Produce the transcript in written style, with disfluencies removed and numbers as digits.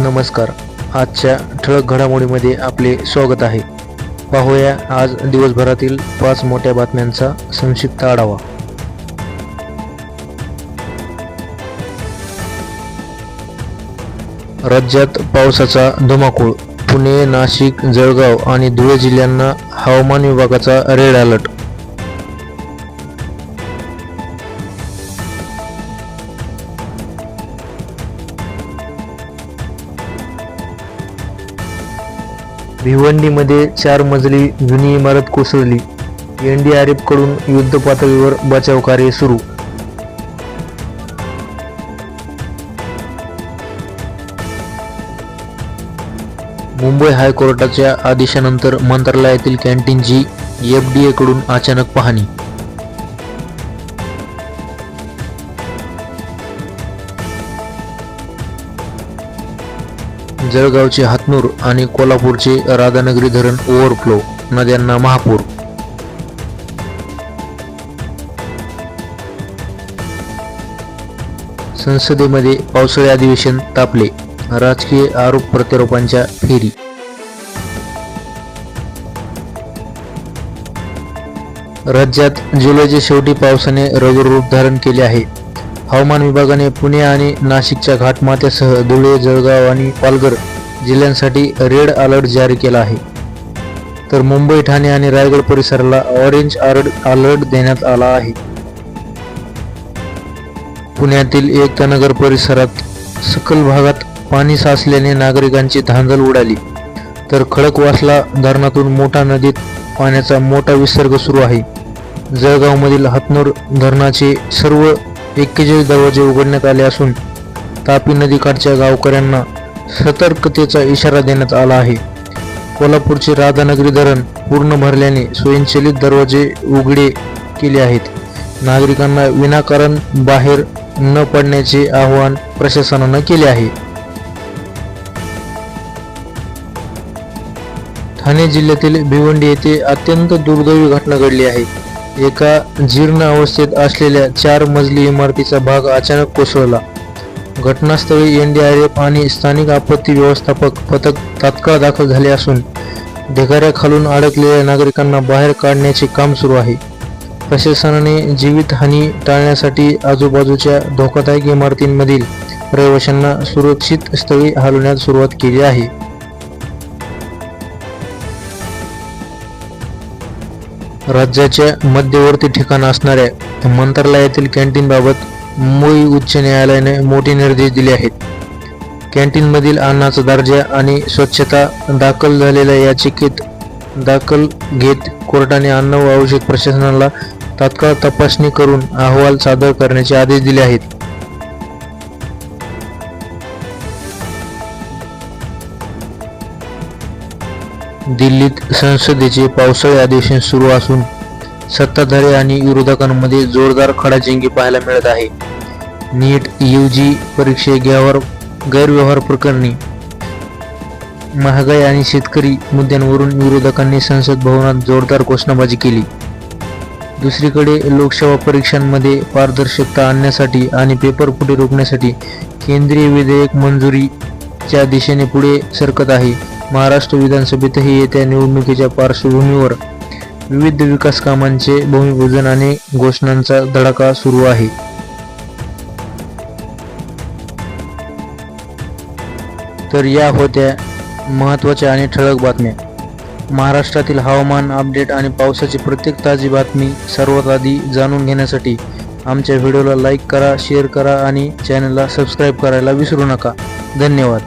नमस्कार. आजच्या ठळक घडामोडीमध्ये आपले स्वागत आहे. पाहूया आज दिवसभरातील 5 मोठ्या बातम्यांचा संक्षिप्त आढावा. राज्यात पावसाचा धुमाकूळ. पुणे, नाशिक, जळगाव आणि धुळे जिल्ह्यांना हवामान विभागाचा रेड अलर्ट. भिवंडीमध्ये 4 मजली जुनी इमारत कोसळली. एनडीआरएफ कडून युद्धपातळीवर बचाव कार्य सुरू. मुंबई हायकोर्टाच्या आदेशानंतर मंत्रालयातील कॅन्टीनची एफडीए कडून अचानक पाहणी. जळगावचे हातनूर आणि कोल्हापूरचे राधानगरी धरण ओव्हरफ्लो. नद्यांना महापूर. संसदेमध्ये पावसाळी अधिवेशन तापले. राजकीय आरोप प्रत्यारोपांच्या फेरी. राज्यात जुलैच्या शेवटी पावसाने रौद्र रूप धारण केले आहे. हवामान विभागाने पुणे आणि नाशिकच्या घाटमाथ्यासह धुळे, जळगाव आणि पालघर जिल्ह्यांसाठी रेड अलर्ट जारी केला आहे. तर मुंबई, ठाणे आणि रायगड परिसराला ऑरेंज अलर्ट देण्यात आला आहे. पुण्यातील एकता नगर परिसरात सखल भागात पाणी साचल्याने नागरिकांची धांदल उडाली. तर खडकवासला धरणातून मोठा नदीत पाण्याचा मोठा विसर्ग सुरू आहे. जळगावमधील हातनूर धरणाचे सर्व 41 दरवाजे उघडण्यात आले असून तापी नदीकाठच्या गावकऱ्यांना सतर्कतेचा इशारा देण्यात आला आहे. कोल्हापूरचे राधानगरी धरण पूर्ण भरल्याने स्वयंचलित दरवाजे उघडे केले आहेत. नागरिकांना विनाकारण बाहेर न पडण्याचे आवाहन प्रशासनाने केले आहे. ठाणे जिल्ह्यातील भिवंडी येथे अत्यंत दुर्दैवी घटना घडली आहे. एका जीर्ण अवस्थेत असलेल्या 4 मजली इमारतीचा भाग अचानक कोसळला. घटनास्थळी एनडीआरएफ आणि स्थानिक आपत्ती व्यवस्थापक पथक तात्काळ दाखल झाले असून ढिगाऱ्याखालून अडकलेल्या नागरिकांना बाहेर काढण्याचे काम सुरू आहे. प्रशासनाने जीवितहानी टाळण्यासाठी आजूबाजूच्या धोकादायक इमारतींमधील रहिवाशांना सुरक्षित स्थळी हलवण्यास सुरुवात केली आहे. राज्याच्या मध्यवर्ती ठिकाण असणाऱ्या मंत्रालयातील कॅन्टीनबाबत मुंबई उच्च न्यायालयाने मोठे निर्देश दिले आहेत. कॅन्टीनमधील अन्नाचा दर्जा आणि स्वच्छता दाखल झालेल्या याचिकेत दखल घेत कोर्टाने अन्न व औषध प्रशासनाला तात्काळ तपासणी करून अहवाल सादर करण्याचे आदेश दिले आहेत. दिल्लीत संसदेचे पावसाळी अधिवेशन सुरू असून सत्ताधारी आणि विरोधकांमध्ये जोरदार खडाजंगी पाहायला मिळत आहे. नीट यूजी परीक्षे गैरव्यवहार प्रकरणी, महागाई आणि शेतकरी मुद्द्यांवरून विरोधकांनी संसद भवनात जोरदार घोषणाबाजी केली. दुसरीकडे लोकसभा परीक्षांमध्ये पारदर्शकता आणण्यासाठी आणि पेपरफुटी रोखण्यासाठी केंद्रीय विधेयक मंजुरीच्या दिशेने पुढे सरकत आहे. महाराष्ट्र विधानसभेतही येत्या निवडणुकीच्या पार्श्वभूमीवर विविध विकास कामांचे भूमिपूजन आणि घोषणांचा धडाका सुरू आहे. तर या होत्या महत्त्वाच्या आणि ठळक बातम्या. महाराष्ट्रातील हवामान अपडेट आणि पावसाची प्रत्येक ताजी बातमी सर्वात आधी जाणून घेण्यासाठी आमच्या व्हिडिओला लाईक करा, शेअर करा आणि चॅनलला सबस्क्राईब करायला विसरू नका. धन्यवाद.